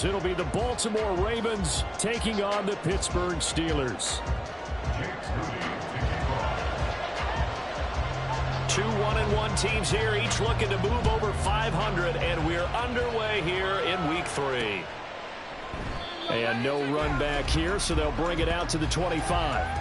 as it'll be the Baltimore Ravens taking on the Pittsburgh Steelers. 2 1-1 teams here, each looking to move over 500, and we're underway here in Week 3. And no run back here, so they'll bring it out to the 25.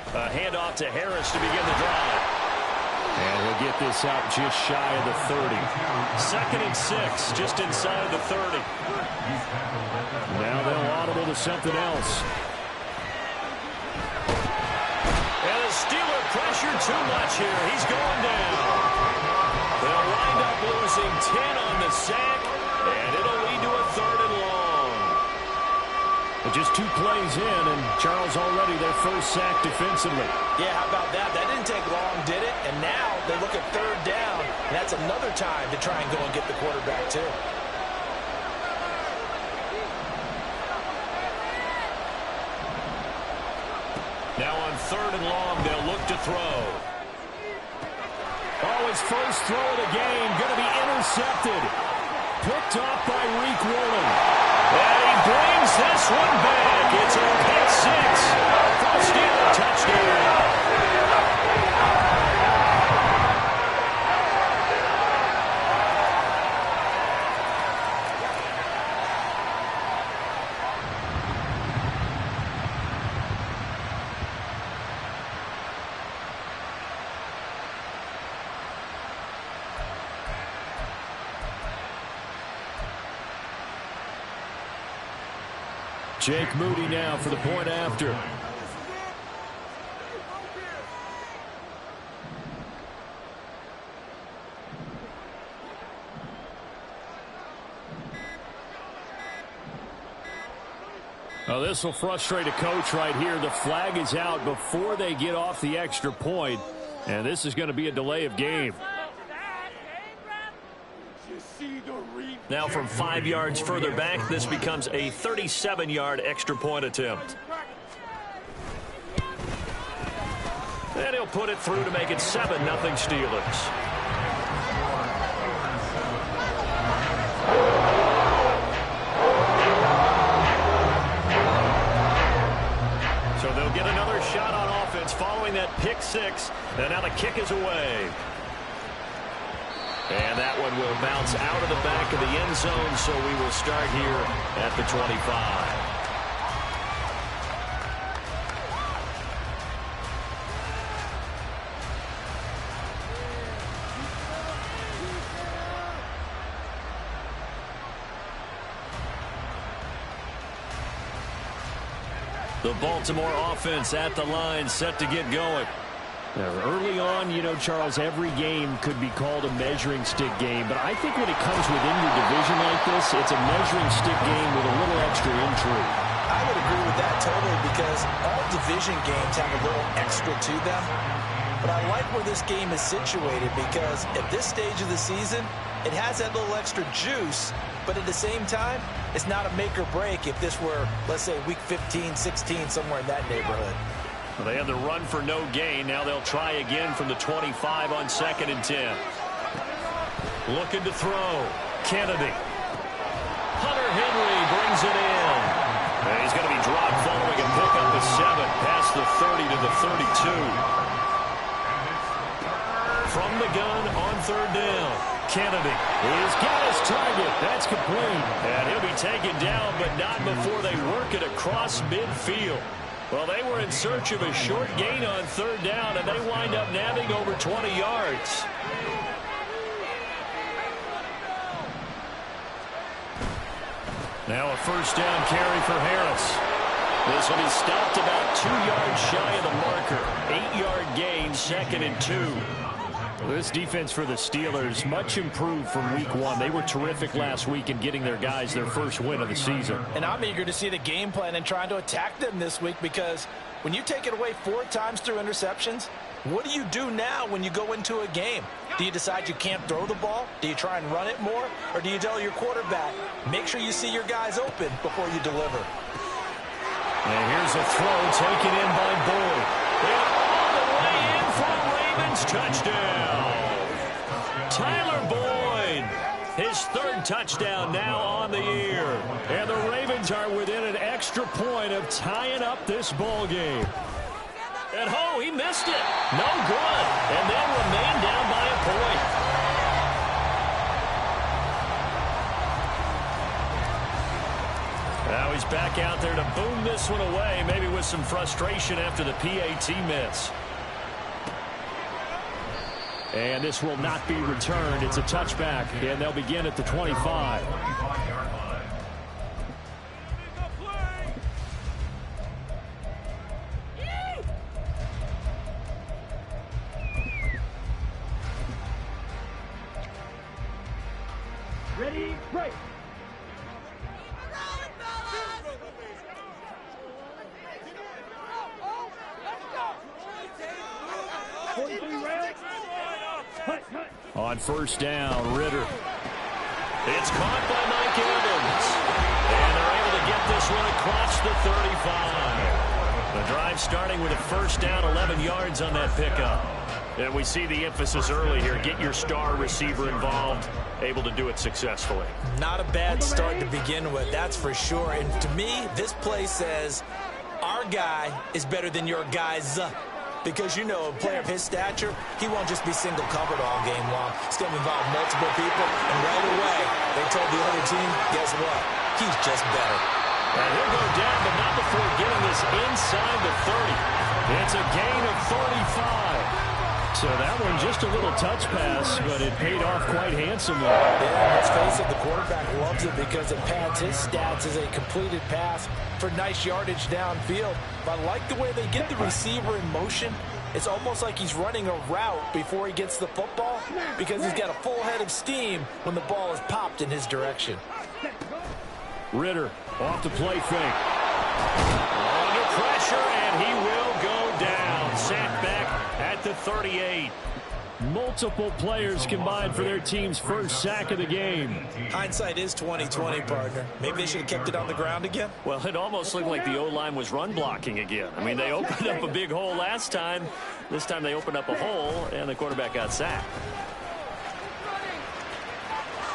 A handoff to Harris to begin the drive. And he'll get this out just shy of the 30. 2nd and 6, just inside of the 30. Now they'll audible to something else. And the Steeler pressure too much here. He's going down. They'll wind up losing 10 on the sack, and it'll lead to a 3rd and long. But just 2 plays in, and Charles already their first sack defensively. Yeah, how about that? That didn't take long, did it? And now they look at 3rd down, and that's another time to try and go and get the quarterback, too. Now on 3rd and long, they'll look to throw. Oh, his first throw of the game, going to be intercepted. Picked off by Reek Woolen. And he brings this one back. It's a pick 6 for the Steelers touchdown. Jake Moody now for the point after. Well, this will frustrate a coach right here. The flag is out before they get off the extra point, and this is going to be a delay of game. Now from 5 yards further back, this becomes a 37-yard extra point attempt. And he'll put it through to make it 7-0 Steelers. So they'll get another shot on offense following that pick 6. And now the kick is away. And that one will bounce out of the back of the end zone, so we will start here at the 25. The Baltimore offense at the line, set to get going. Early on, you know, Charles, every game could be called a measuring stick game, but I think when it comes within your division like this, it's a measuring stick game with a little extra intrigue. I would agree with that totally, because all division games have a little extra to them. But I like where this game is situated, because at this stage of the season, it has that little extra juice, but at the same time, it's not a make or break if this were, let's say, week 15, 16, somewhere in that neighborhood. Well, they had the run for no gain. Now they'll try again from the 25 on 2nd and 10. Looking to throw. Kennedy. Hunter Henry brings it in. And he's going to be dropped following a pickup of 7 past the 30 to the 32. From the gun on 3rd down. Kennedy. He's got his target. That's complete. And he'll be taken down, but not before they work it across midfield. Well, they were in search of a short gain on 3rd down, and they wind up nabbing over 20 yards. Now a 1st down carry for Harris. This will be stopped about 2 yards shy of the marker. 8-yard gain, 2nd and 2. This defense for the Steelers, much improved from week one. They were terrific last week in getting their guys their first win of the season. And I'm eager to see the game plan and trying to attack them this week, because when you take it away 4 times through interceptions, what do you do now when you go into a game? Do you decide you can't throw the ball? Do you try and run it more? Or do you tell your quarterback, make sure you see your guys open before you deliver? And here's a throw taken in by Boyd. And all the way in for a Ravens touchdown. Tyler Boyd, his 3rd touchdown now on the year. And the Ravens are within an extra point of tying up this ball game. And oh, he missed it. No good. And they'll remain down by a point. Now he's back out there to boom this one away, maybe with some frustration after the PAT miss. And this will not be returned. It's a touchback, and they'll begin at the 25. Ready, break. On first down, Ritter. It's caught by Mike Evans. And they're able to get this one across the 35. The drive starting with a first down, 11 yards on that pickup. And we see the emphasis early here. Get your star receiver involved, able to do it successfully. Not a bad start to begin with, that's for sure. And to me, this play says our guy is better than your guys. Because, you know, a player of his stature, he won't just be single covered all game long. It's going to involve multiple people. And right away, they told the other team, guess what? He's just better. And he'll go down, but not before getting this inside the 30. It's a gain of 35. So that one just a little touch pass, but it paid off quite handsomely. Yeah, let's face it, the quarterback loves it because it pads his stats as a completed pass for nice yardage downfield. But I like the way they get the receiver in motion. It's almost like he's running a route before he gets the football, because he's got a full head of steam when the ball is popped in his direction. Ritter off the play fake. Under pressure, and he will go down. Sacked back at the 38. Multiple players combined for their team's first sack of the game. Hindsight is 20/20, partner. Maybe they should have kept it on the ground again. Well, it almost looked like the O-line was run blocking again. I mean, they opened up a big hole last time. This time they opened up a hole, and the quarterback got sacked.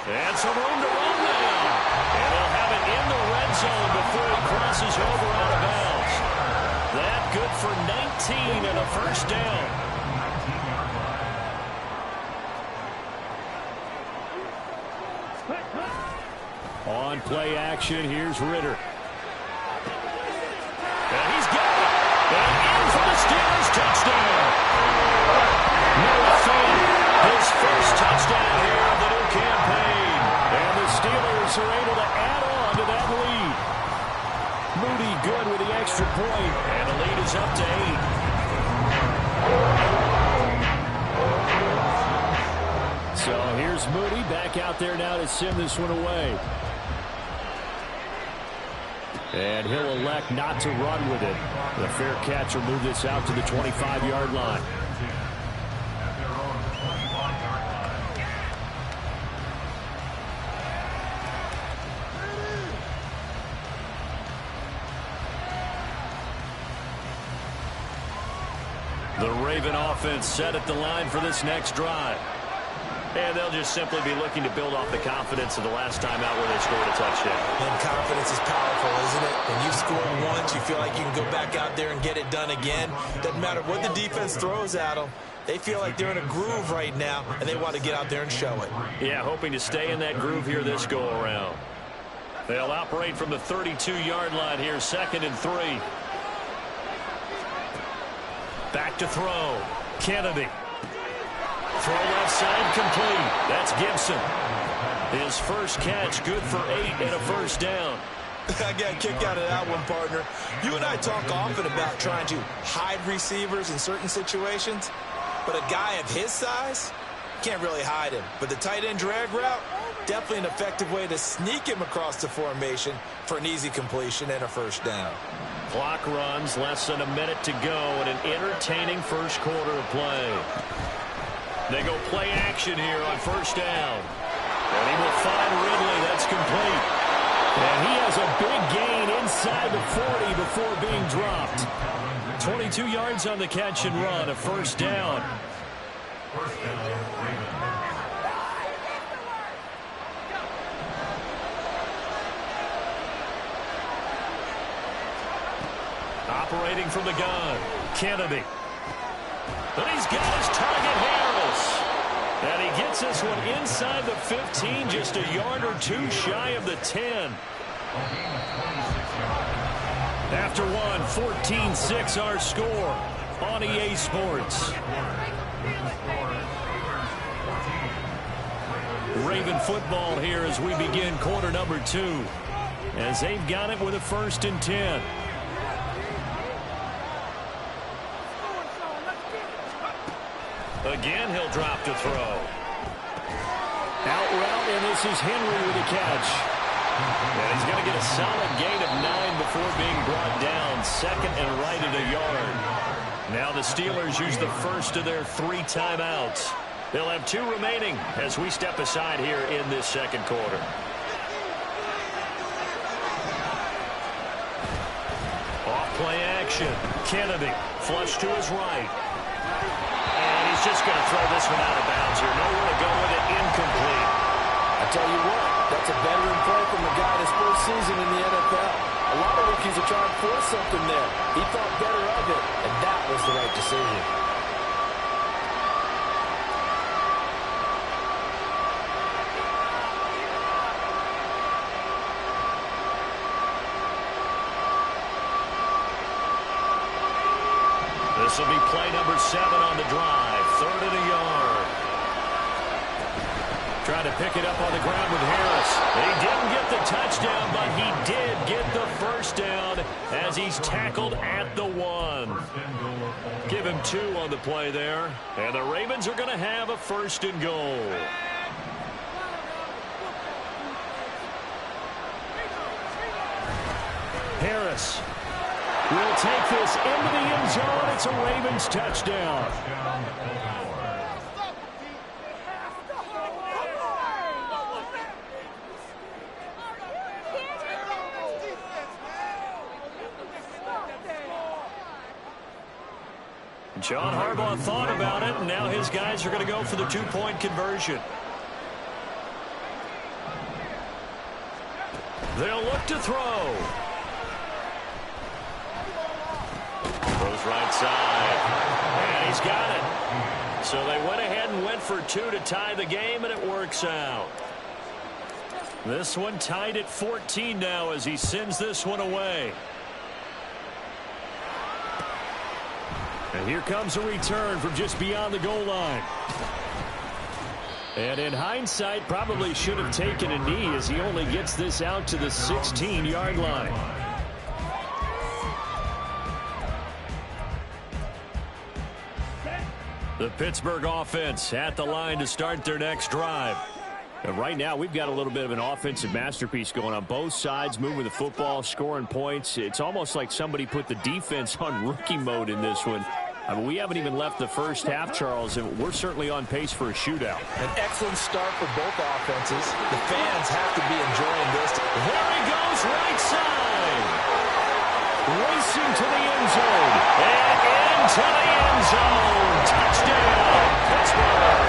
And some room to run now. And they'll have it in the red zone before he crosses over out of bounds. That good for 19 and a first down. On play action, here's Ritter. And he's got it. And in for the Steelers touchdown. Noah Fant, his first touchdown here of the new campaign. And the Steelers are able to add on to that lead. Moody good with the extra point. And the lead is up to 8. So here's Moody back out there now to send this one away. And he'll elect not to run with it. The fair catch will move this out to the 25-yard line. The Raven offense set at the line for this next drive. And they'll just simply be looking to build off the confidence of the last time out where they scored a touchdown. And confidence is powerful, isn't it? When you've scored once, you feel like you can go back out there and get it done again. Doesn't matter what the defense throws at them. They feel like they're in a groove right now, and they want to get out there and show it. Yeah, hoping to stay in that groove here this go-around. They'll operate from the 32-yard line here, 2nd and 3. Back to throw. Kennedy. Throw left side complete. That's Gibson. His first catch good for 8 and a first down. I got a kick out of that one, partner. You and I talk often about trying to hide receivers in certain situations, but a guy of his size, can't really hide him. But the tight end drag route, definitely an effective way to sneak him across the formation for an easy completion and a first down. Clock runs, less than a minute to go in an entertaining first quarter of play. They go play action here on first down. And he will find Ridley. That's complete. And he has a big gain inside the 40 before being dropped. 22 yards on the catch and run, a first down. Operating from the gun, Kennedy. And he's got his target, Harris. And he gets this one inside the 15, just a yard or two shy of the 10. After one, 14-6 our score on EA Sports. Raven football here as we begin quarter number 2. As they've got it with a 1st and 10. Again, he'll drop to throw. Out route, and this is Henry with a catch. And he's going to get a solid gain of 9 before being brought down. Second and right at a yard. Now the Steelers use the first of their 3 timeouts. They'll have 2 remaining as we step aside here in this second quarter. Off play action. Kennedy flush to his right. He's just going to throw this one out of bounds here. Nowhere to go with it. Incomplete. I tell you what, that's a veteran play from the guy his first season in the NFL. A lot of rookies are trying to force something there. He thought better of it, and that was the right decision. This will be play number 7 on the drive. 3rd and a yard. Trying to pick it up on the ground with Harris. He didn't get the touchdown, but he did get the first down as he's tackled at the 1. Give him 2 on the play there. And the Ravens are going to have a 1st and goal. Harris will take this into the end zone. It's a Ravens touchdown. John Harbaugh thought about it, and now his guys are going to go for the 2-point conversion. They'll look to throw. Throws right side. And he's got it. So they went ahead and went for 2 to tie the game, and it works out. This one tied at 14 now as he sends this one away. And here comes a return from just beyond the goal line. And in hindsight, probably should have taken a knee as he only gets this out to the 16-yard line. The Pittsburgh offense at the line to start their next drive. And right now, we've got a little bit of an offensive masterpiece going on both sides, moving the football, scoring points. It's almost like somebody put the defense on rookie mode in this one. I mean, we haven't even left the first half, Charles, and we're certainly on pace for a shootout. An excellent start for both offenses. The fans have to be enjoying this. There he goes, right side. Racing to the end zone. And into the end zone. Touchdown, Pittsburgh.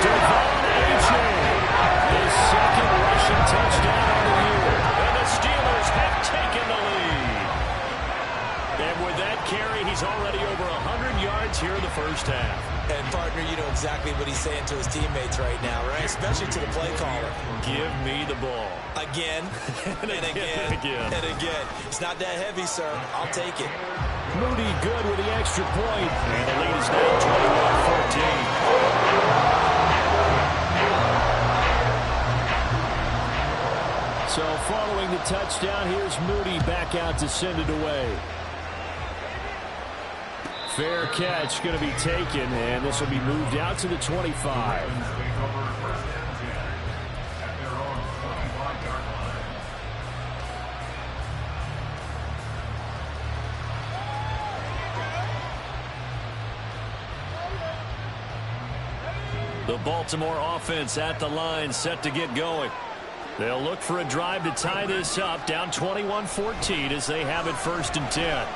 Devon Achane, his second rushing touchdown of the year. And the Steelers have taken the lead. And with that carry, he's already over 100 yards here in the first half. And, partner, you know exactly what he's saying to his teammates right now, right? Especially to the play caller. Give me the ball. Again, and again, and again. It's not that heavy, sir. I'll take it. Moody good with the extra point. And the lead is now 21-14. So following the touchdown, here's Moody back out to send it away. Fair catch going to be taken, and this will be moved out to the 25. The Baltimore offense at the line, set to get going. They'll look for a drive to tie this up, down 21-14 as they have it 1st and 10.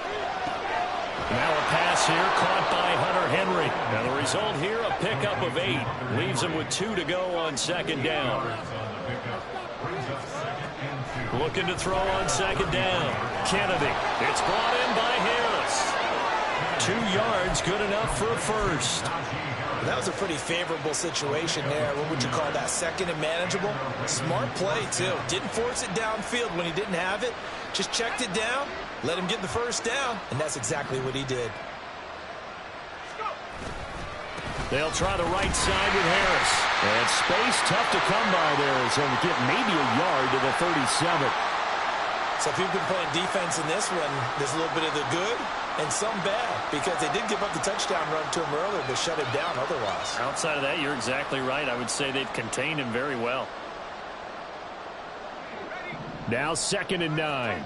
Now a pass here, caught by Hunter Henry. Now the result here, a pickup of 8. Leaves them with 2 to go on 2nd down. Looking to throw on 2nd down. Kennedy. It's brought in by Harris. 2 yards, good enough for a first. That was a pretty favorable situation there. What would you call that? 2nd and manageable? Smart play, too. Didn't force it downfield when he didn't have it. Just checked it down, let him get the first down, and that's exactly what he did. They'll try the right side with Harris. And space tough to come by there as he'll get maybe a yard to the 37. So if you've been playing defense in this one, there's a little bit of the good and some bad, because they did give up the touchdown run to him earlier, but shut him down otherwise. Outside of that, you're exactly right. I would say they've contained him very well. Now 2nd and 9.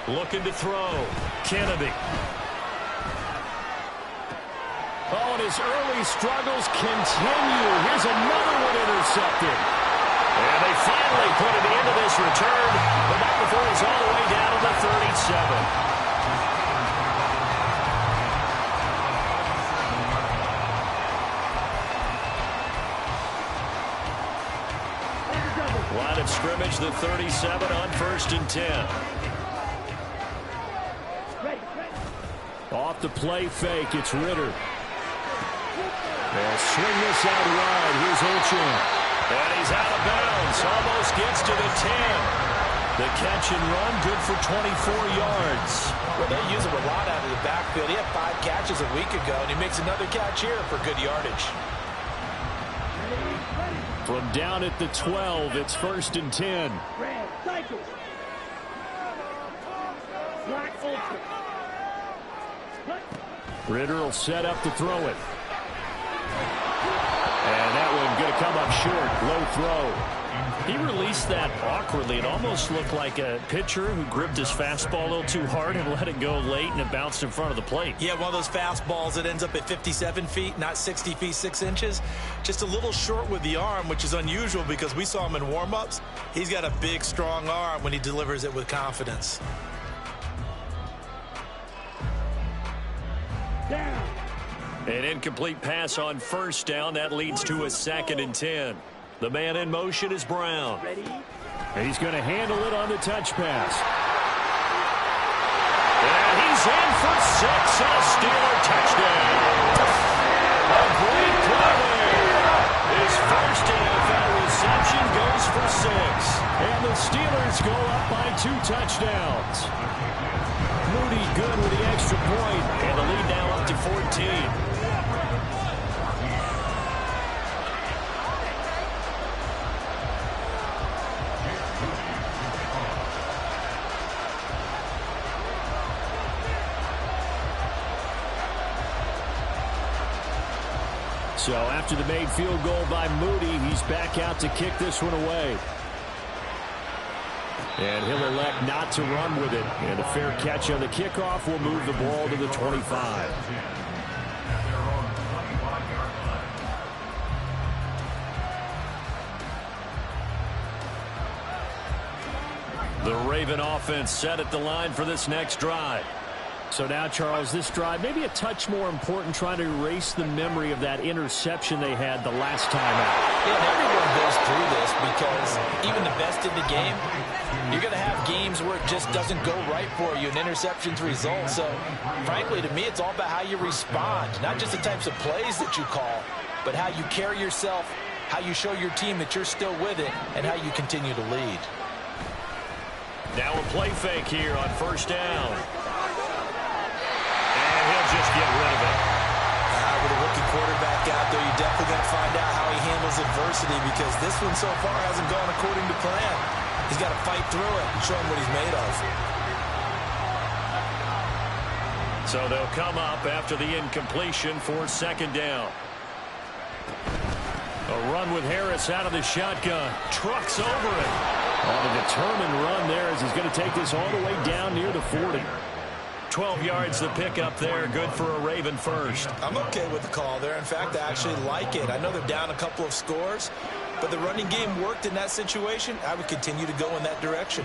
Looking to throw. Kennedy. Oh, and his early struggles continue. Here's another one intercepted. And they finally put an end to this return. But not before he's all the way down to the 37. Line of scrimmage, the 37 on 1st and 10. Off the play fake, it's Ritter. They'll swing this out wide. Here's Ochamp. And he's out of bounds. Almost gets to the 10. The catch and run, good for 24 yards. Well, they use him a lot out of the backfield. He had 5 catches a week ago, and he makes another catch here for good yardage. From down at the 12, it's 1st and 10. Ritter will set up to throw it. And that one going to come up short. Low throw. He released that awkwardly. It almost looked like a pitcher who gripped his fastball a little too hard and let it go late, and it bounced in front of the plate. Yeah, one of those fastballs that ends up at 57 feet, not 60 feet 6 inches. Just a little short with the arm, which is unusual because we saw him in warm-ups. He's got a big, strong arm when he delivers it with confidence. An incomplete pass on 1st down. That leads to a 2nd and 10. The man in motion is Brown. And he's going to handle it on the touch pass. And he's in for 6 and a Steeler touchdown. A great play there. His first NFL reception goes for 6. And the Steelers go up by 2 touchdowns. Moody good with the extra point. And the lead now up to 14. So after the made field goal by Moody, he's back out to kick this one away. And he'll elect not to run with it. And a fair catch on the kickoff will move the ball to the 25. The Raven offense set at the line for this next drive. So now, Charles, this drive maybe a touch more important, trying to erase the memory of that interception they had the last time out. Yeah, and everyone goes through this because even the best in the game, you're going to have games where it just doesn't go right for you and interceptions result. So, frankly, to me, it's all about how you respond, not just the types of plays that you call, but how you carry yourself, how you show your team that you're still with it, and how you continue to lead. Now a play fake here on 1st down. He'll just get rid of it. With a rookie quarterback out there, you're definitely going to find out how he handles adversity because this one so far hasn't gone according to plan. He's got to fight through it and show him what he's made of. So they'll come up after the incompletion for second down. A run with Harris out of the shotgun. Trucks over it. On a determined run there as he's going to take this all the way down near the 40. 12 yards the pickup there. Good for a Raven first. I'm okay with the call there. In fact, I actually like it. I know they're down a couple of scores, but the running game worked in that situation. I would continue to go in that direction.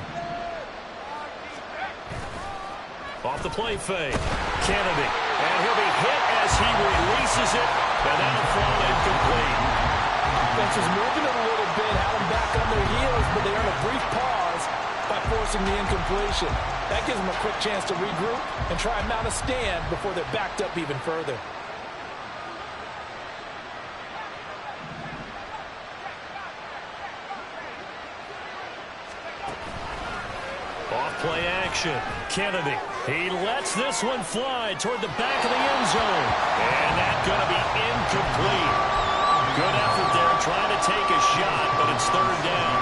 Off the play fake. Kennedy. And he'll be hit as he releases it. And that'll fall incomplete. Defense was moving it a little bit, had them back on their heels, but they earned a brief pause by forcing the incompletion. That gives them a quick chance to regroup and try and mount a stand before they're backed up even further. Off-play action. Kennedy. He lets this one fly toward the back of the end zone. And that's going to be incomplete. Good effort there trying to take a shot, but it's third down.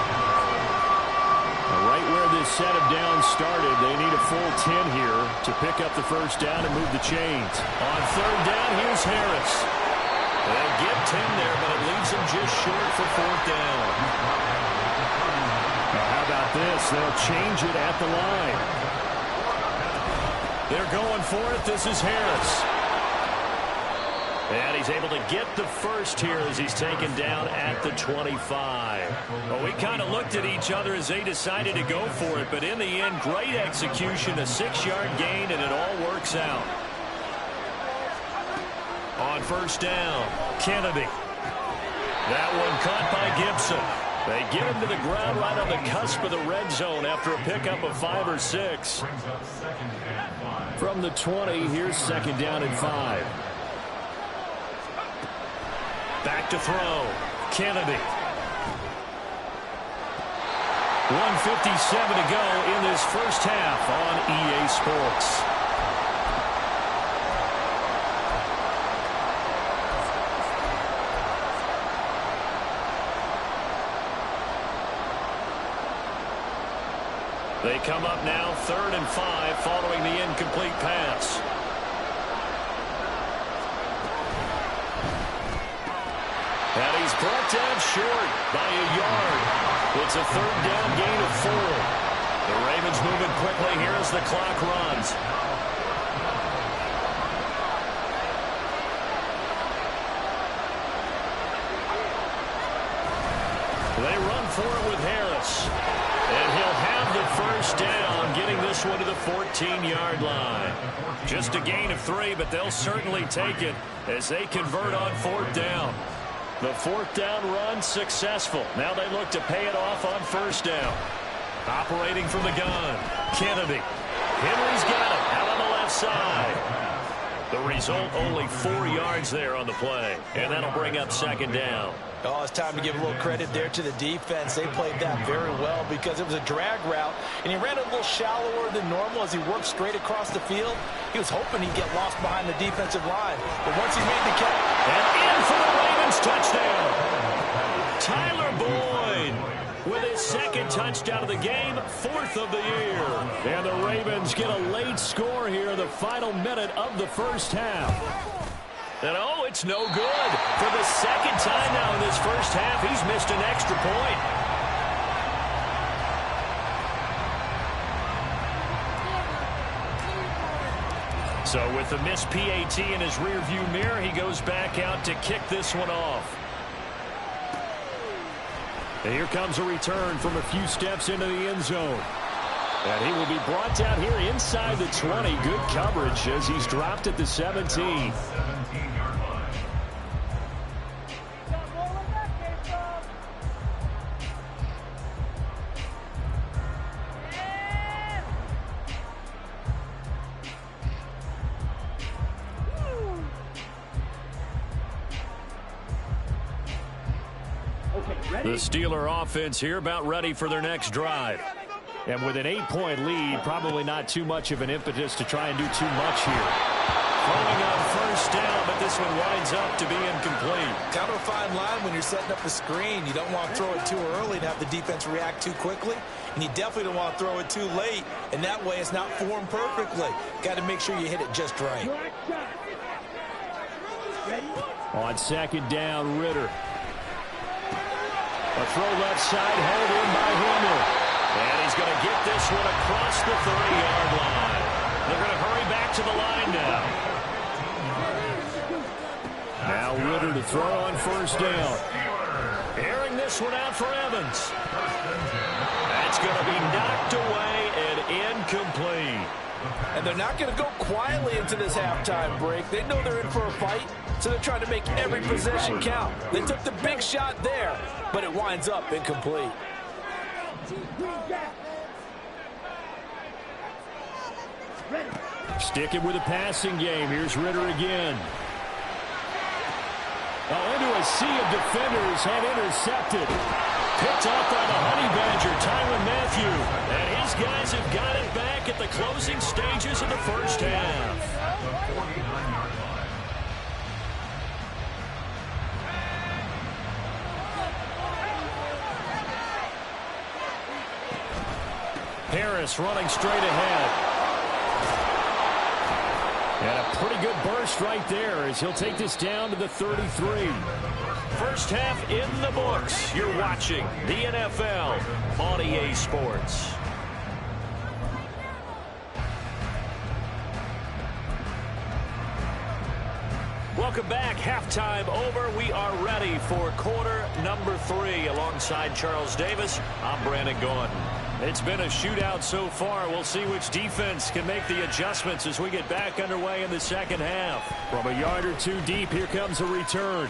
Right where this set of downs started, they need a full 10 here to pick up the first down and move the chains. On third down, here's Harris. They'll get 10 there, but it leaves him just short for fourth down. Now, how about this? They'll change it at the line. They're going for it. This is Harris. And he's able to get the first here as he's taken down at the 25. Well, we kind of looked at each other as they decided to go for it, but in the end, great execution, a 6-yard gain, and it all works out. On first down, Kennedy. That one caught by Gibson. They get him to the ground right on the cusp of the red zone after a pickup of 5 or 6. From the 20, here's second down and 5. Back to throw. Kennedy. 1:57 to go in this first half on EA Sports. They come up now 3rd and 5 following the incomplete pass. And he's brought down short by a yard. It's a third down gain of 4. The Ravens moving quickly here as the clock runs. They run for it with Harris. And he'll have the first down, getting this one to the 14-yard line. Just a gain of 3, but they'll certainly take it as they convert on fourth down. The fourth down run successful. Now they look to pay it off on first down. Operating from the gun, Kennedy. Henry's got it out on the left side. The result, only 4 yards there on the play. And that'll bring up second down. Oh, it's time to give a little credit there to the defense. They played that very well because it was a drag route, and he ran a little shallower than normal as he worked straight across the field. He was hoping he'd get lost behind the defensive line. But once he made the catch, and in for the Ravens touchdown. Tyler Boyd with his second touchdown of the game, 4th of the year. And the Ravens get a late score here in the final minute of the first half. And oh, it's no good. For the second time now in this first half, he's missed an extra point. So with the missed PAT in his rearview mirror, he goes back out to kick this one off. And here comes a return from a few steps into the end zone. And he will be brought down here inside the 20. Good coverage as he's dropped at the 17. The Steeler offense here about ready for their next drive. And with an 8-point lead, probably not too much of an impetus to try and do too much here. throwing on first down, but this one winds up to be incomplete. Kind of a fine line when you're setting up the screen. You don't want to throw it too early and have the defense react too quickly, and you definitely don't want to throw it too late, and that way it's not formed perfectly. Got to make sure you hit it just right. On second down, Ritter. A throw left side, held in by Himmel. And he's going to get this one across the 30-yard line. They're going to hurry back to the line now. Now Ritter to throw on first down. Airing this one out for Evans. That's going to be knocked away and incomplete. And they're not going to go quietly into this halftime break. They know they're in for a fight, so they're trying to make every possession count. They took the big shot there, but it winds up incomplete. Sticking with the passing game. Here's Ritter again. Oh, into a sea of defenders and intercepted. Picked up by the Honey Badger, Tyrann Mathieu. And his guys have got it back at the closing stages of the first half. Harris running straight ahead. And a pretty good burst right there as he'll take this down to the 33. First half in the books. You're watching the NFL on EA Sports. Welcome back. Halftime over. We are ready for quarter number 3. Alongside Charles Davis, I'm Brandon Gaudin. It's been a shootout so far. We'll see which defense can make the adjustments as we get back underway in the second half. From a yard or two deep, here comes a return.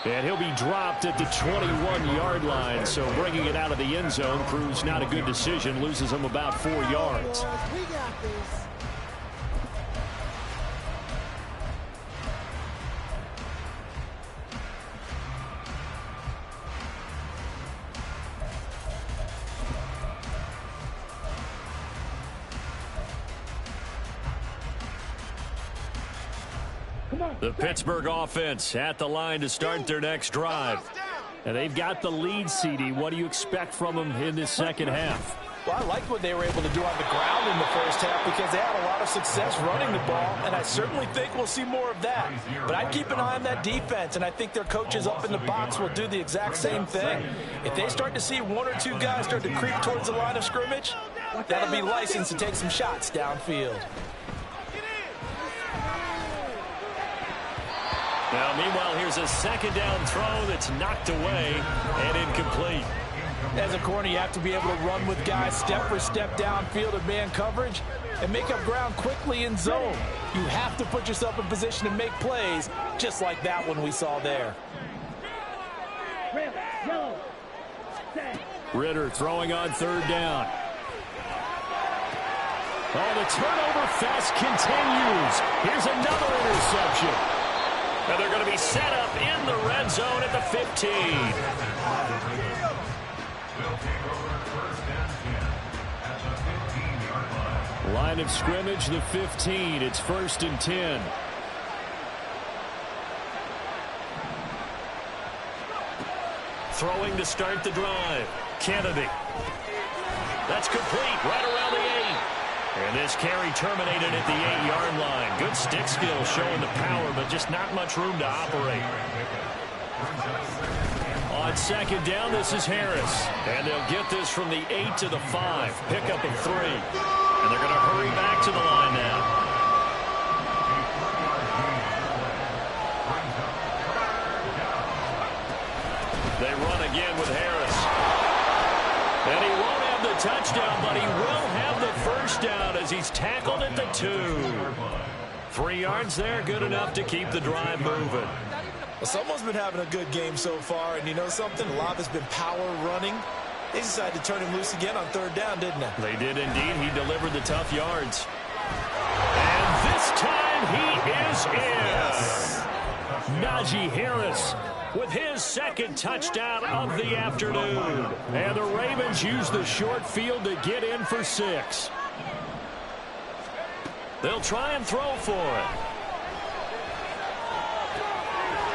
And he'll be dropped at the 21-yard line, so bringing it out of the end zone proves not a good decision. Loses him about 4 yards. We got this. The Pittsburgh offense at the line to start their next drive. And they've got the lead, CD. What do you expect from them in this second half? Well, I liked what they were able to do on the ground in the first half because they had a lot of success running the ball, and I certainly think we'll see more of that. But I'd keep an eye on that defense, and I think their coaches up in the box will do the exact same thing. If they start to see 1 or 2 guys start to creep towards the line of scrimmage, that'll be licensed to take some shots downfield. Now, meanwhile, here's a second down throw that's knocked away and incomplete. As a corner, you have to be able to run with guys step for step downfield of man coverage and make up ground quickly in zone. You have to put yourself in position to make plays, just like that one we saw there. Ritter throwing on third down. Oh, the turnover fest continues. Here's another interception. And they're going to be set up in the red zone at the 15. Line of scrimmage, the 15. It's 1st and 10. Throwing to start the drive. Kennedy. That's complete right around the 8. And this carry terminated at the 8-yard line. Good stick skill showing the power, but just not much room to operate. On second down, this is Harris. And they'll get this from the 8 to the 5. Pickup of 3. And they're going to hurry back to the line now. They run again with Harris. And he won't have the touchdown, but he will have the first down as he's tackled at the 2. 3 yards there, good enough to keep the drive moving. Well, someone's been having a good game so far, and you know something? A lot has been power running. They decided to turn him loose again on third down, didn't they? They did indeed. He delivered the tough yards. And this time he is in. Najee Harris with his second touchdown of the afternoon. And the Ravens use the short field to get in for 6. They'll try and throw for it.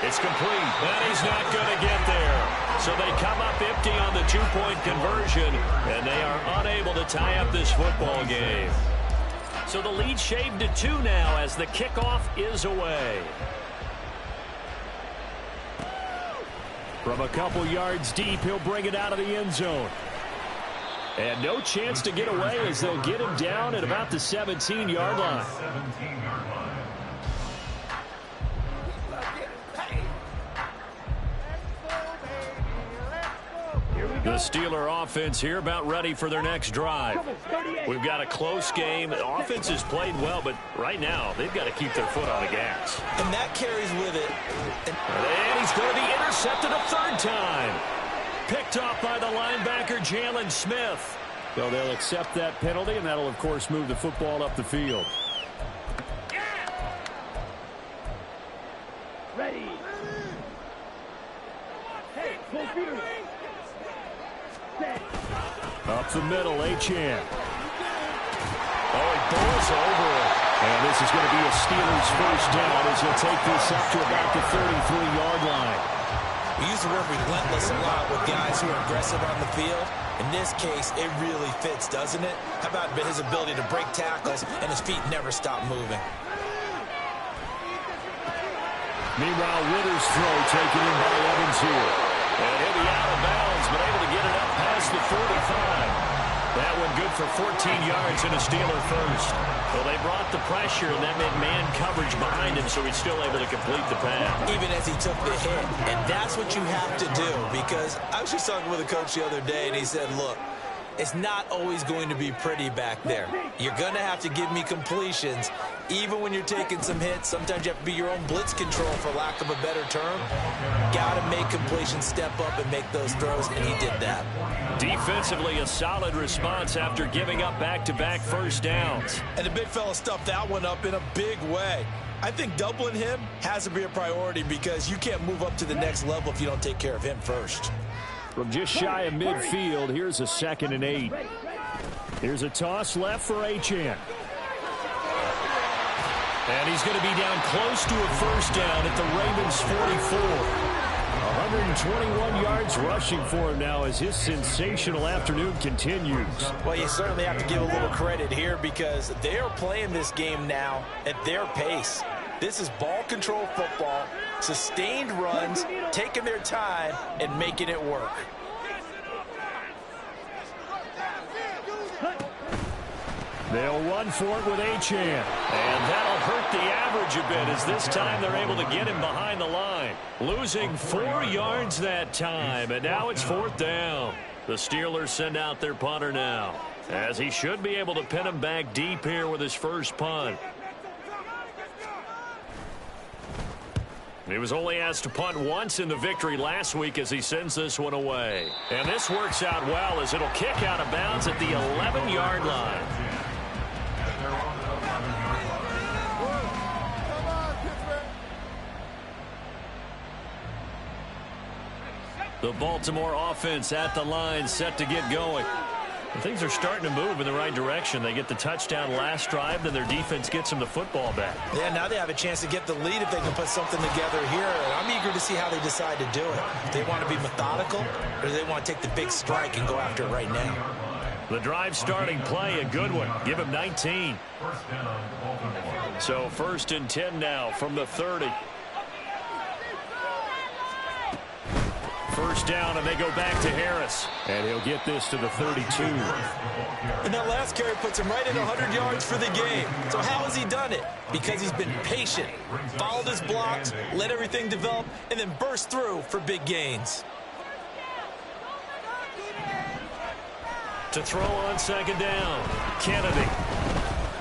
It's complete, and he's not going to get there. So they come up empty on the two-point conversion, and they are unable to tie up this football game. So the lead shaved to 2 now as the kickoff is away. From a couple yards deep, he'll bring it out of the end zone. And no chance to get away as they'll get him down at about the 17-yard line. The Steeler offense here about ready for their next drive. We've got a close game. The offense has played well, but right now they've got to keep their foot on the gas. And that carries with it. And he's going to be intercepted a third time. Picked off by the linebacker, Jalen Smith. So they'll accept that penalty, and that'll, of course, move the football up the field. Ready. Hey, full speed. Up the middle, Achane. Oh, he bowls over it. And this is going to be a Steelers first down as he'll take this up to about the 33-yard line. We use the word relentless a lot with guys who are aggressive on the field. In this case, it really fits, doesn't it? How about his ability to break tackles and his feet never stop moving? Meanwhile, Ritter's throw taken in by Evans here. And he'll be out of bounds, but able to get it up past the 45. That one good for 14 yards and a Steeler first. Well, they brought the pressure, and that meant man coverage behind him, so he's still able to complete the pass. Even as he took the hit. And that's what you have to do, because I was just talking with a coach the other day, and he said, look, it's not always going to be pretty back there. You're going to have to give me completions. Even when you're taking some hits, sometimes you have to be your own blitz control, for lack of a better term. Got to make completions step up and make those throws, and he did that. Defensively, a solid response after giving up back-to-back first downs. And the big fella stuffed that one up in a big way. I think doubling him has to be a priority, because you can't move up to the next level if you don't take care of him first. From just shy of midfield, here's a 2nd and 8. Here's a toss left for Achane. And he's going to be down close to a first down at the Ravens' 44. 121 yards rushing for him now as his sensational afternoon continues. Well, you certainly have to give a little credit here, because they are playing this game now at their pace. This is ball control football, sustained runs, taking their time, and making it work. They'll run for it with Achane. And that'll hurt the average a bit, as this time they're able to get him behind the line. Losing 4 yards that time, and now it's 4th down. The Steelers send out their punter now, as he should be able to pin him back deep here with his first punt. He was only asked to punt once in the victory last week as he sends this one away. And this works out well, as it'll kick out of bounds at the 11-yard line. The Baltimore offense at the line, set to get going. And things are starting to move in the right direction. They get the touchdown last drive, then their defense gets them the football back. Yeah, now they have a chance to get the lead if they can put something together here. And I'm eager to see how they decide to do it. Do they want to be methodical, or do they want to take the big strike and go after it right now? The drive starting play, a good one. Give him 19. So 1st and 10 now from the 30. First down, and they go back to Harris. And he'll get this to the 32. And that last carry puts him right at 100 yards for the game. So how has he done it? Because he's been patient, followed his blocks, let everything develop, and then burst through for big gains. To throw on 2nd down, Kennedy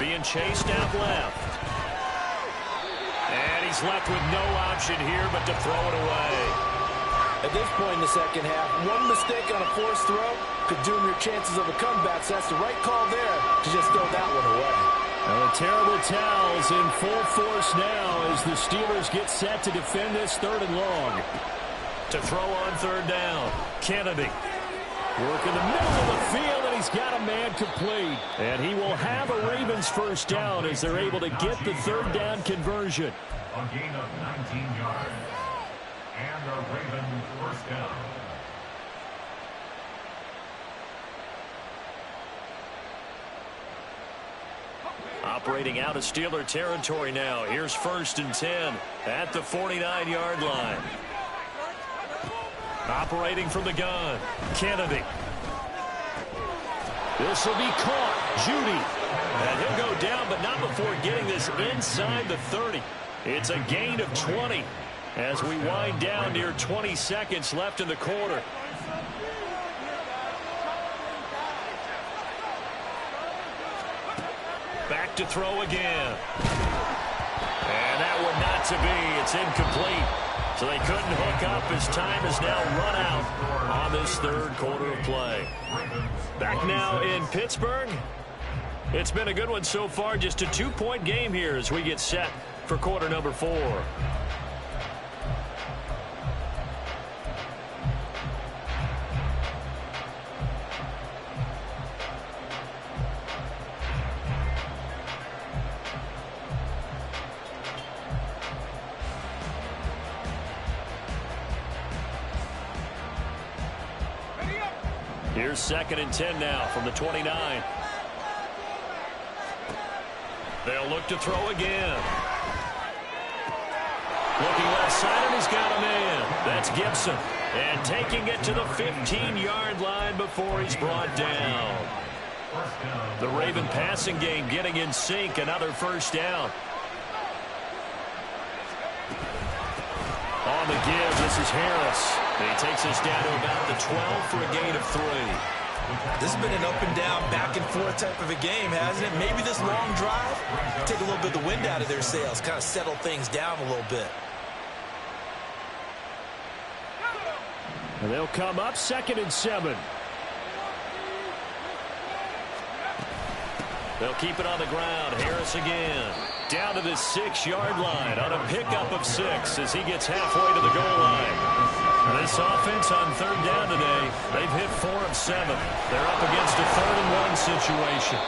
being chased out left. And he's left with no option here but to throw it away. At this point in the second half, one mistake on a forced throw could doom your chances of a comeback. So that's the right call there to just throw that one away. Well, the terrible towels in full force now as the Steelers get set to defend this 3rd and long. To throw on 3rd down, Kennedy. Work in the middle of the field, and he's got a man complete. And he will have a Ravens first down as they're able to get the third down conversion. A gain of 19 yards. And a Ravens first down. Operating out of Steeler territory now. Here's 1st and 10 at the 49-yard line. Operating from the gun, Kennedy. This will be caught. Judy. And he'll go down, but not before getting this inside the 30. It's a gain of 20 as we wind down near 20 seconds left in the quarter. Back to throw again. And that one not to be. It's incomplete. So they couldn't hook up as time is now run out on this third quarter of play. Back now in Pittsburgh. It's been a good one so far. Just a 2-point game here as we get set for quarter number 4. Here's 2nd and 10 now from the 29. They'll look to throw again. Looking left side, and he's got a man. That's Gibson. And taking it to the 15-yard line before he's brought down. The Raven passing game getting in sync. Another first down. On the give, this is Harris. And he takes us down to about the 12 for a gain of 3. This has been an up and down, back and forth type of a game, hasn't it? Maybe this long drive, take a little bit of the wind out of their sails, kind of settle things down a little bit. And they'll come up 2nd and 7. They'll keep it on the ground. Harris again. Down to the 6-yard line on a pickup of 6 as he gets halfway to the goal line. This offense on 3rd down today, they've hit 4 of 7. They're up against a 3rd and 1 situation.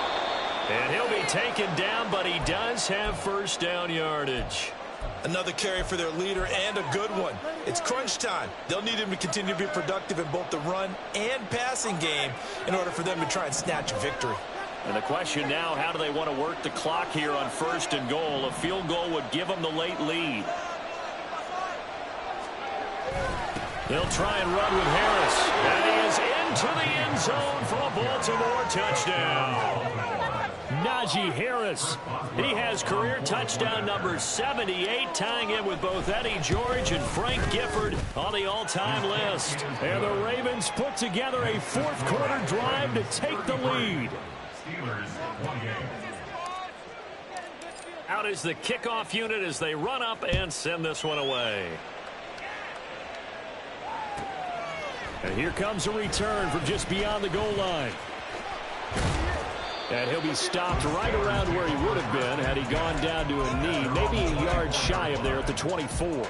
And he'll be taken down, but he does have first down yardage. Another carry for their leader, and a good one. It's crunch time. They'll need him to continue to be productive in both the run and passing game in order for them to try and snatch a victory. And the question now, how do they want to work the clock here on 1st and goal? A field goal would give them the late lead. They'll try and run with Harris. And he is into the end zone for a Baltimore touchdown. Najee Harris. He has career touchdown number 78, tying in with both Eddie George and Frank Gifford on the all-time list. And the Ravens put together a 4th quarter drive to take the lead. Steelers, 1 game. Out is the kickoff unit as they run up and send this one away. And here comes a return from just beyond the goal line. And he'll be stopped right around where he would have been had he gone down to a knee, maybe a yard shy of there at the 24.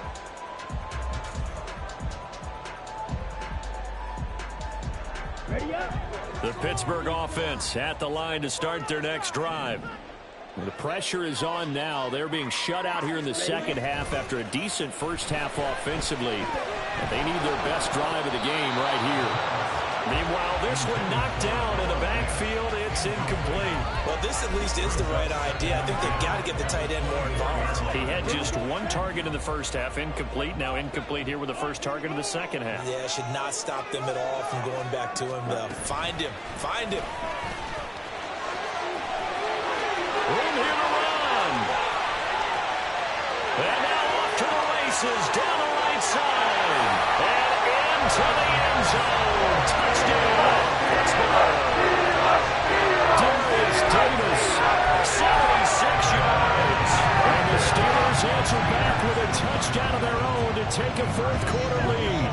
Ready up. The Pittsburgh offense at the line to start their next drive. The pressure is on now. They're being shut out here in the second half after a decent first half offensively. And they need their best drive of the game right here. Meanwhile, this one knocked down in the backfield. It's incomplete. Well, this at least is the right idea. I think they've got to get the tight end more involved. He had just 1 target in the first half, incomplete. Now incomplete here with the first target of the second half. Yeah, should not stop them at all from going back to him. Find him. Find him. Room here to run. And now off to the races down the right side. And into the end zone. Touchdown, Pittsburgh. Darius Davis, 76 yards. And the Steelers answer back with a touchdown of their own to take a 4th quarter lead.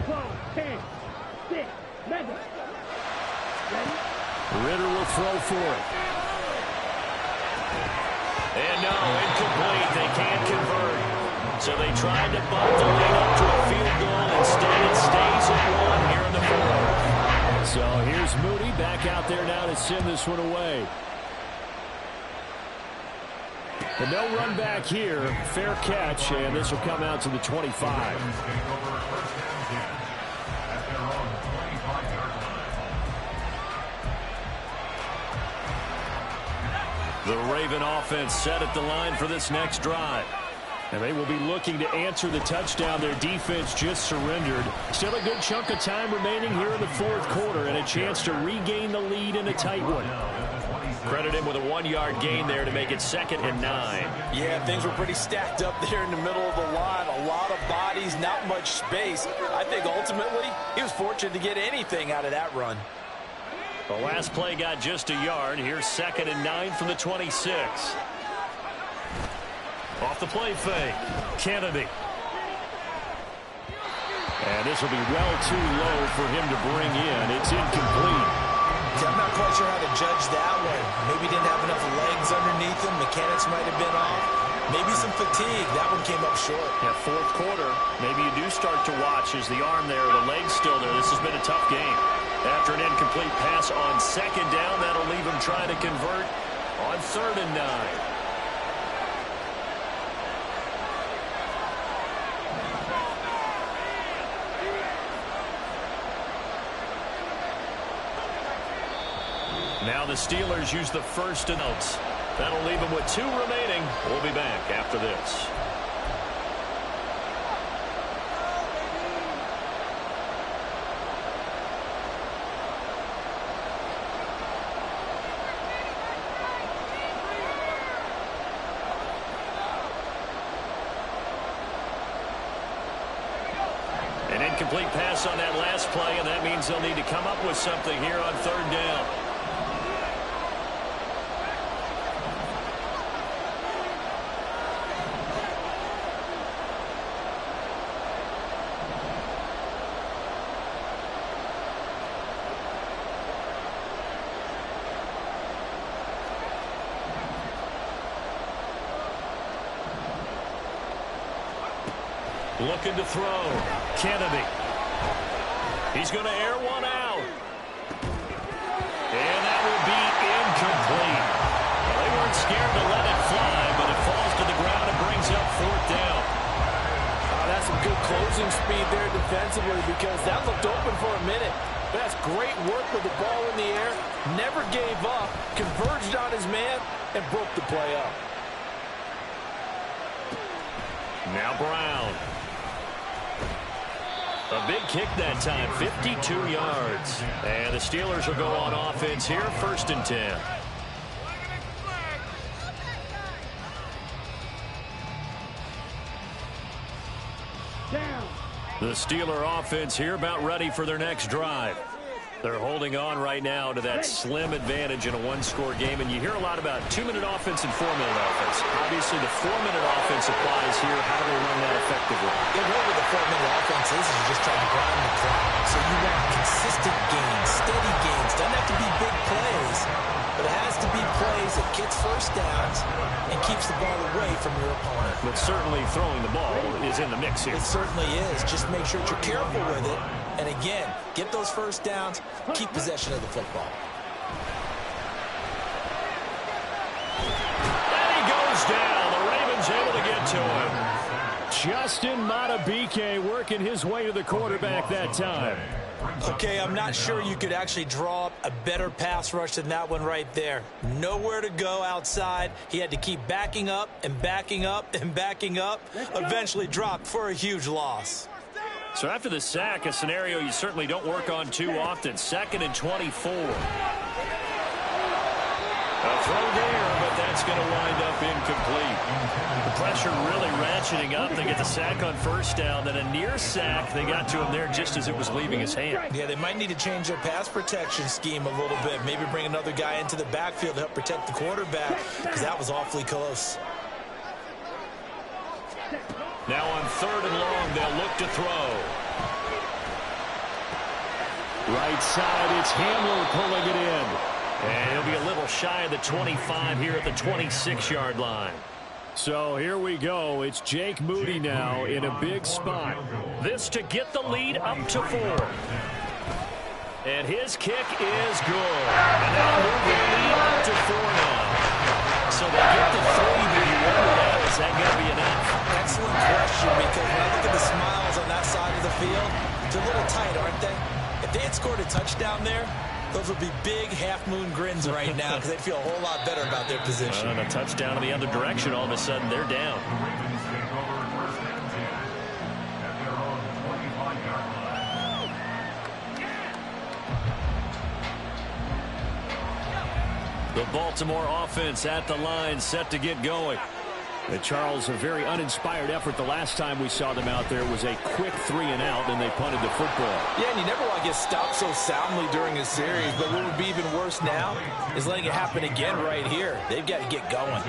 12, 10, 6, 11. Ritter will throw for it. And no, incomplete. They can't convert. So they tried to bump the lead up So here's Moody back out there now to send this one away. But no run back here. Fair catch, and this will come out to the 25. The Raven offense set at the line for this next drive. And they will be looking to answer the touchdown their defense just surrendered. Still a good chunk of time remaining here in the fourth quarter and a chance to regain the lead in a tight one. Credit him with a 1-yard gain there to make it 2nd and 9. Yeah, things were pretty stacked up there in the middle of the line. A lot of bodies, not much space. I think ultimately he was fortunate to get anything out of that run. The last play got just a yard. Here's 2nd and 9 from the 26. Off the play fake. Kennedy. And this will be well too low for him to bring in. It's incomplete. I'm not quite sure how to judge that one. Maybe didn't have enough legs underneath him. Mechanics might have been off. Maybe some fatigue. That one came up short. Yeah, fourth quarter. Maybe you do start to watch as the arm there, the leg's still there. This has been a tough game. After an incomplete pass on 2nd down, that'll leave him trying to convert on 3rd and 9. Now the Steelers use the 1st and outs. That'll leave them with 2 remaining. We'll be back after this. An incomplete pass on that last play, and that means they'll need to come up with something here on 3rd down. Looking to throw. Kennedy. He's going to air one out. And that will be incomplete. Well, they weren't scared to let it fly, but it falls to the ground and brings up 4th down. That's some good closing speed there defensively because that looked open for a minute. That's great work with the ball in the air. Never gave up. Converged on his man and broke the play up. Now Brown. A big kick that time, 52 yards. And the Steelers will go on offense here, 1st and 10. Down. The Steeler offense here about ready for their next drive. They're holding on right now to that slim advantage in a 1-score game, and you hear a lot about 2-minute offense and 4-minute offense. Obviously, the 4-minute offense applies here. How do they run that effectively? Yeah, what with the 4-minute offense is just trying to grind the clock. So you want consistent gains, steady gains. Doesn't have to be big plays, but it has to be plays that gets 1st downs and keeps the ball away from your opponent. But certainly throwing the ball is in the mix here. It certainly is. Just make sure that you're careful with it. And again, get those 1st downs, keep possession of the football. And he goes down. The Ravens able to get to him. Justin Madubuike working his way to the quarterback that time. Okay, I'm not sure you could actually draw up a better pass rush than that one right there. Nowhere to go outside. He had to keep backing up and backing up and backing up. Eventually dropped for a huge loss. So after the sack, a scenario you certainly don't work on too often. 2nd and 24. A throw there, but that's going to wind up incomplete. The pressure really ratcheting up. They get the sack on 1st down, then a near sack. They got to him there just as it was leaving his hand. Yeah, they might need to change their pass protection scheme a little bit. Maybe bring another guy into the backfield to help protect the quarterback, because that was awfully close. Now on 3rd and long, they'll look to throw. Right side, it's Hamler pulling it in. And he'll be a little shy of the 25 here at the 26-yard line. So here we go. It's Jake Moody now in a big spot. This to get the lead up to 4. And his kick is good. And that'll move the lead up to 4 now. So they get the 3, but you wonder now, is that going to be enough? Excellent question, because when I look at the smiles on that side of the field, they're a little tight, aren't they? If they had scored a touchdown there, those would be big half-moon grins right now because they feel a whole lot better about their position. And a touchdown in the other direction, all of a sudden they're down. The Baltimore offense at the line, set to get going. Charles, a very uninspired effort the last time we saw them out there was a quick 3 and out, and they punted the football. Yeah, and you never want to get stopped so soundly during a series, but what would be even worse now is letting it happen again right here. They've got to get going.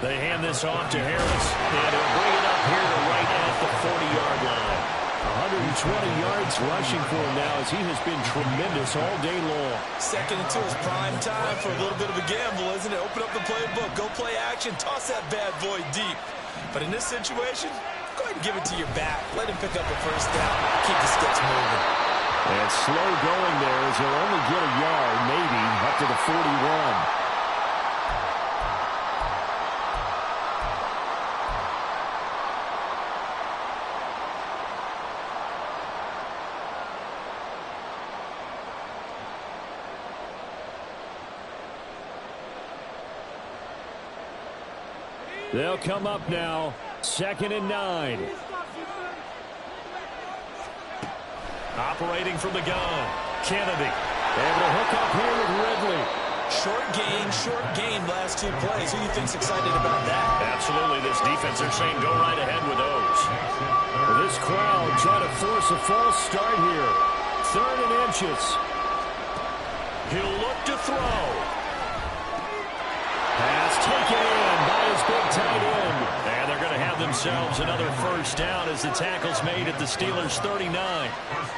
They hand this off to Harris, and they'll bring it up here to right at the 40-yard line. 120 yards rushing for him now as he has been tremendous all day long. Second and 2 is prime time for a little bit of a gamble, isn't it? Open up the playbook, go play action, toss that bad boy deep. But in this situation, go ahead and give it to your back. Let him pick up a first down. Keep the sticks moving. And slow going there as he'll only get a yard, maybe, up to the 41. They'll come up now, 2nd and 9. Operating from the gun, Kennedy. Able to hook up here with Ridley. Short gain last 2 plays. Who do you think's excited about that? Absolutely, this defense, they're saying go right ahead with those. This crowd trying to force a false start here. 3rd and inches. He'll look to throw. Pass taken in by his big tight end. And they're going to have themselves another first down as the tackle's made at the Steelers' 39.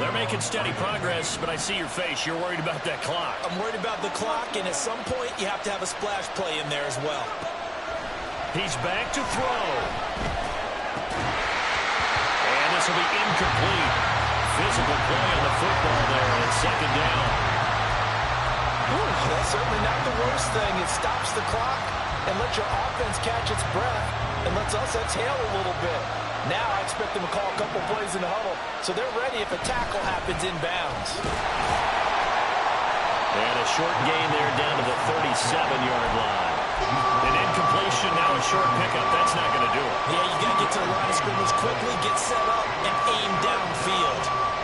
They're making steady progress, but I see your face. You're worried about that clock. I'm worried about the clock, and at some point you have to have a splash play in there as well. He's back to throw. And this will be incomplete. Physical play on the football there, and it's 2nd down. That's certainly not the worst thing. It stops the clock and lets your offense catch its breath and lets us exhale a little bit. Now I expect them to call a couple plays in the huddle so they're ready if a tackle happens inbounds. And a short gain there down to the 37-yard line. An incompletion, now a short pickup. That's not going to do it. Yeah, you got to get to the line of scrimmage quickly, get set up, and aim downfield.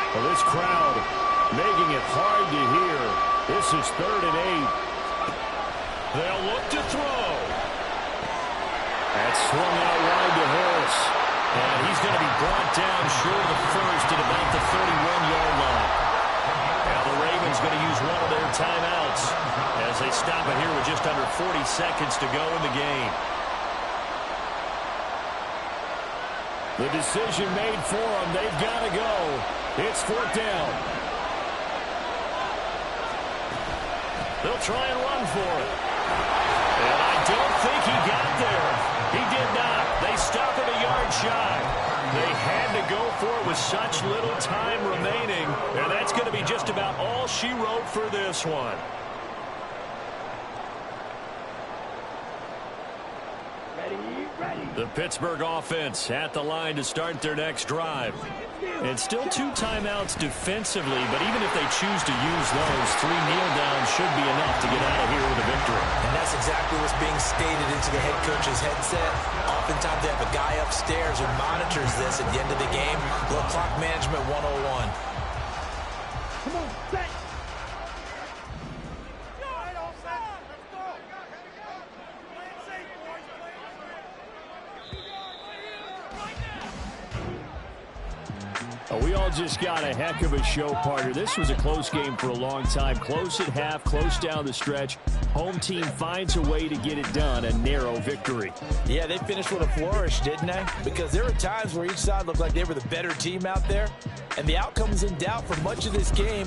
Well, this crowd making it hard to hear. This is 3rd and 8. They'll look to throw. That's swung out wide to Harris. And he's going to be brought down short of the first at about the 31-yard line. Now the Ravens going to use one of their timeouts as they stop it here with just under 40 seconds to go in the game. The decision made for them. They've got to go. It's 4th down. They'll try and run for it. And I don't think he got there. He did not. They stop him a yard shy. They had to go for it with such little time remaining. And that's going to be just about all she wrote for this one. The Pittsburgh offense at the line to start their next drive. And still 2 timeouts defensively, but even if they choose to use those, 3 kneel downs should be enough to get out of here with a victory. And that's exactly what's being stated into the head coach's headset. Oftentimes they have a guy upstairs who monitors this at the end of the game. Little clock management 101. Come on, set. We all just got a heck of a show, partner. This was a close game for a long time. Close at half, close down the stretch. Home team finds a way to get it done, a narrow victory. Yeah, they finished with a flourish, didn't they? Because there were times where each side looked like they were the better team out there, and the outcome was in doubt for much of this game.